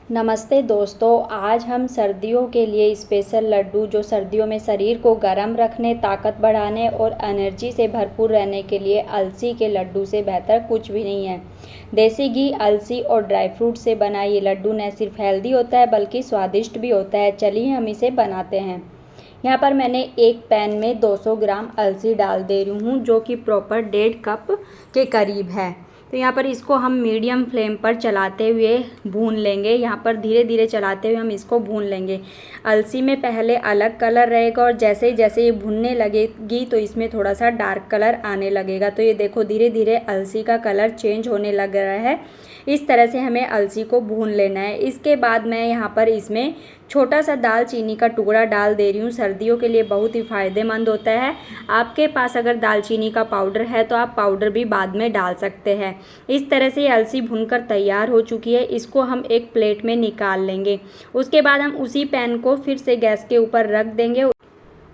नमस्ते दोस्तों, आज हम सर्दियों के लिए स्पेशल लड्डू जो सर्दियों में शरीर को गर्म रखने, ताकत बढ़ाने और एनर्जी से भरपूर रहने के लिए अलसी के लड्डू से बेहतर कुछ भी नहीं है। देसी घी, अलसी और ड्राई फ्रूट से बना ये लड्डू न सिर्फ हेल्दी होता है बल्कि स्वादिष्ट भी होता है। चलिए हम इसे बनाते हैं। यहाँ पर मैंने एक पैन में 200 ग्राम अलसी डाल दे रही हूँ, जो कि प्रॉपर 1.5 कप के करीब है। तो यहाँ पर इसको हम मीडियम फ्लेम पर चलाते हुए भून लेंगे। यहाँ पर धीरे धीरे चलाते हुए हम इसको भून लेंगे। अलसी में पहले अलग कलर रहेगा और जैसे जैसे ये भुनने लगेगी तो इसमें थोड़ा सा डार्क कलर आने लगेगा। तो ये देखो धीरे धीरे अलसी का कलर चेंज होने लग रहा है। इस तरह से हमें अलसी को भून लेना है। इसके बाद मैं यहाँ पर इसमें छोटा सा दालचीनी का टुकड़ा डाल दे रही हूँ। सर्दियों के लिए बहुत ही फ़ायदेमंद होता है। आपके पास अगर दालचीनी का पाउडर है तो आप पाउडर भी बाद में डाल सकते हैं। इस तरह से अलसी भुनकर तैयार हो चुकी है। इसको हम एक प्लेट में निकाल लेंगे। उसके बाद हम उसी पैन को फिर से गैस के ऊपर रख देंगे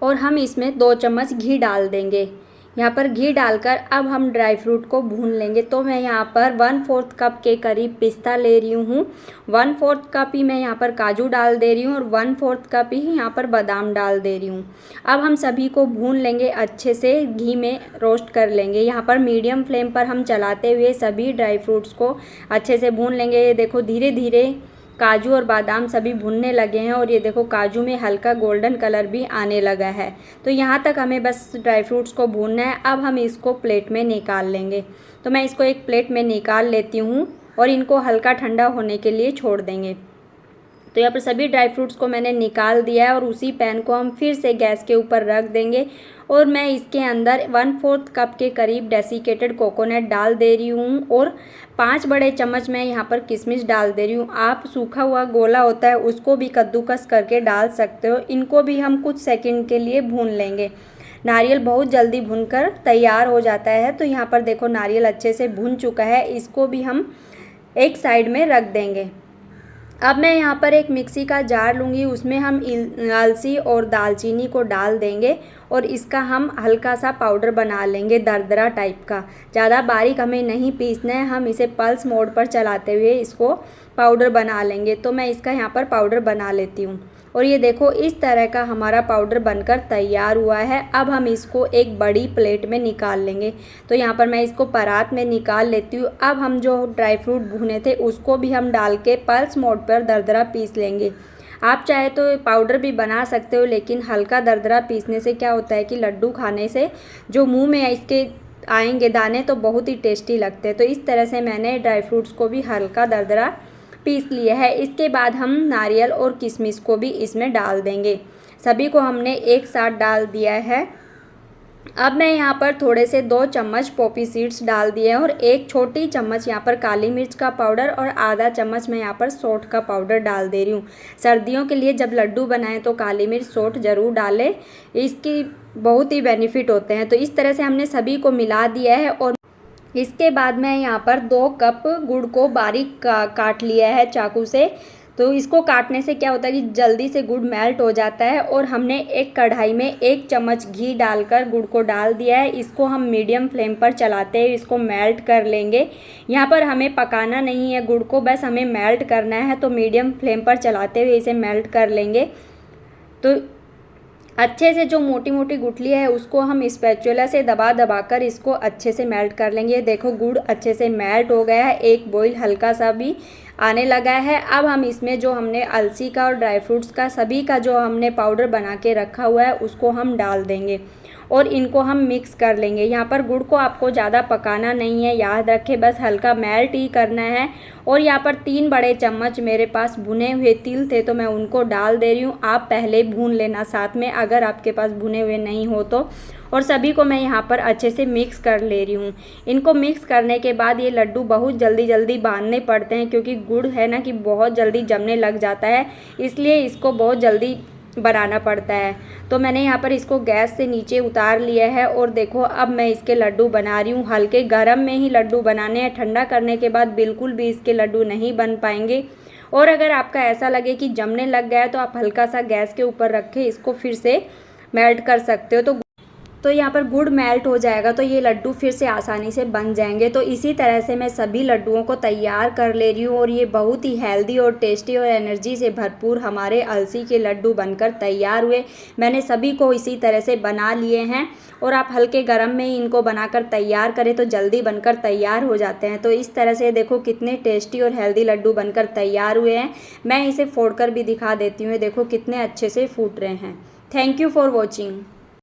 और हम इसमें 2 चम्मच घी डाल देंगे। यहाँ पर घी डालकर अब हम ड्राई फ्रूट को भून लेंगे। तो मैं यहाँ पर 1/4 कप के करीब पिस्ता ले रही हूँ, 1/4 कप ही मैं यहाँ पर काजू डाल दे रही हूँ और 1/4 कप ही यहाँ पर बादाम डाल दे रही हूँ। अब हम सभी को भून लेंगे, अच्छे से घी में रोस्ट कर लेंगे। यहाँ पर मीडियम फ्लेम पर हम चलाते हुए सभी ड्राई फ्रूट्स को अच्छे से भून लेंगे। ये देखो धीरे धीरे काजू और बादाम सभी भुनने लगे हैं और ये देखो काजू में हल्का गोल्डन कलर भी आने लगा है। तो यहाँ तक हमें बस ड्राई फ्रूट्स को भूनना है। अब हम इसको प्लेट में निकाल लेंगे। तो मैं इसको एक प्लेट में निकाल लेती हूँ और इनको हल्का ठंडा होने के लिए छोड़ देंगे। तो यहाँ पर सभी ड्राई फ्रूट्स को मैंने निकाल दिया है और उसी पैन को हम फिर से गैस के ऊपर रख देंगे और मैं इसके अंदर 1/4 कप के करीब डेसिकेटेड कोकोनट डाल दे रही हूँ और 5 बड़े चम्मच मैं यहाँ पर किशमिश डाल दे रही हूँ। आप सूखा हुआ गोला होता है उसको भी कद्दूकस करके डाल सकते हो। इनको भी हम कुछ सेकंड के लिए भून लेंगे। नारियल बहुत जल्दी भुनकर तैयार हो जाता है। तो यहाँ पर देखो नारियल अच्छे से भुन चुका है। इसको भी हम एक साइड में रख देंगे। अब मैं यहाँ पर एक मिक्सी का जार लूँगी, उसमें हम अलसी और दालचीनी को डाल देंगे और इसका हम हल्का सा पाउडर बना लेंगे, दरदरा टाइप का। ज़्यादा बारीक हमें नहीं पीसना है, हम इसे पल्स मोड पर चलाते हुए इसको पाउडर बना लेंगे। तो मैं इसका यहाँ पर पाउडर बना लेती हूँ और ये देखो इस तरह का हमारा पाउडर बनकर तैयार हुआ है। अब हम इसको एक बड़ी प्लेट में निकाल लेंगे। तो यहाँ पर मैं इसको परात में निकाल लेती हूँ। अब हम जो ड्राई फ्रूट भुने थे उसको भी हम डाल के पल्स मोड पर दरदरा पीस लेंगे। आप चाहे तो पाउडर भी बना सकते हो, लेकिन हल्का दरदरा पीसने से क्या होता है कि लड्डू खाने से जो मुँह में इसके आएंगे दाने तो बहुत ही टेस्टी लगते हैं। तो इस तरह से मैंने ड्राई फ्रूट्स को भी हल्का दरदरा पीस लिया है। इसके बाद हम नारियल और किशमिश को भी इसमें डाल देंगे। सभी को हमने एक साथ डाल दिया है। अब मैं यहाँ पर थोड़े से 2 चम्मच पॉपी सीड्स डाल दिए और 1 छोटी चम्मच यहाँ पर काली मिर्च का पाउडर और आधा चम्मच मैं यहाँ पर सौंठ का पाउडर डाल दे रही हूँ। सर्दियों के लिए जब लड्डू बनाएं तो काली मिर्च सौंठ ज़रूर डालें, इसकी बहुत ही बेनिफिट होते हैं। तो इस तरह से हमने सभी को मिला दिया है और इसके बाद मैं यहाँ पर 2 कप गुड़ को बारीक काट लिया है चाकू से। तो इसको काटने से क्या होता है कि जल्दी से गुड़ मेल्ट हो जाता है। और हमने एक कढ़ाई में 1 चम्मच घी डालकर गुड़ को डाल दिया है। इसको हम मीडियम फ्लेम पर चलाते हुए इसको मेल्ट कर लेंगे। यहाँ पर हमें पकाना नहीं है गुड़ को, बस हमें मेल्ट करना है। तो मीडियम फ्लेम पर चलाते हुए इसे मेल्ट कर लेंगे। तो अच्छे से जो मोटी मोटी गुठली है उसको हम स्पैचुला से दबा दबा कर इसको अच्छे से मेल्ट कर लेंगे। देखो गुड़ अच्छे से मेल्ट हो गया है, एक बॉईल हल्का सा भी आने लगा है। अब हम इसमें जो हमने अलसी का और ड्राई फ्रूट्स का सभी का जो हमने पाउडर बना के रखा हुआ है उसको हम डाल देंगे और इनको हम मिक्स कर लेंगे। यहाँ पर गुड़ को आपको ज़्यादा पकाना नहीं है, याद रखें, बस हल्का मेल्ट ही करना है। और यहाँ पर 3 बड़े चम्मच मेरे पास भुने हुए तिल थे तो मैं उनको डाल दे रही हूँ। आप पहले भून लेना साथ में अगर आपके पास भुने हुए नहीं हो तो। और सभी को मैं यहाँ पर अच्छे से मिक्स कर ले रही हूँ। इनको मिक्स करने के बाद ये लड्डू बहुत जल्दी जल्दी बांधने पड़ते हैं, क्योंकि गुड़ है ना कि बहुत जल्दी जमने लग जाता है, इसलिए इसको बहुत जल्दी बनाना पड़ता है। तो मैंने यहाँ पर इसको गैस से नीचे उतार लिया है और देखो अब मैं इसके लड्डू बना रही हूँ। हल्के गरम में ही लड्डू बनाने हैं, ठंडा करने के बाद बिल्कुल भी इसके लड्डू नहीं बन पाएंगे। और अगर आपका ऐसा लगे कि जमने लग गया है तो आप हल्का सा गैस के ऊपर रख के इसको फिर से मेल्ट कर सकते हो। तो तो यहाँ पर गुड़ मेल्ट हो जाएगा तो ये लड्डू फिर से आसानी से बन जाएंगे। तो इसी तरह से मैं सभी लड्डुओं को तैयार कर ले रही हूँ और ये बहुत ही हेल्दी और टेस्टी और एनर्जी से भरपूर हमारे अलसी के लड्डू बनकर तैयार हुए। मैंने सभी को इसी तरह से बना लिए हैं और आप हल्के गरम में ही इनको बनाकर तैयार करें तो जल्दी बनकर तैयार हो जाते हैं। तो इस तरह से देखो कितने टेस्टी और हेल्दी लड्डू बनकर तैयार हुए हैं। मैं इसे फोड़कर भी दिखा देती हूँ, देखो कितने अच्छे से फूट रहे हैं। Thank you for watching.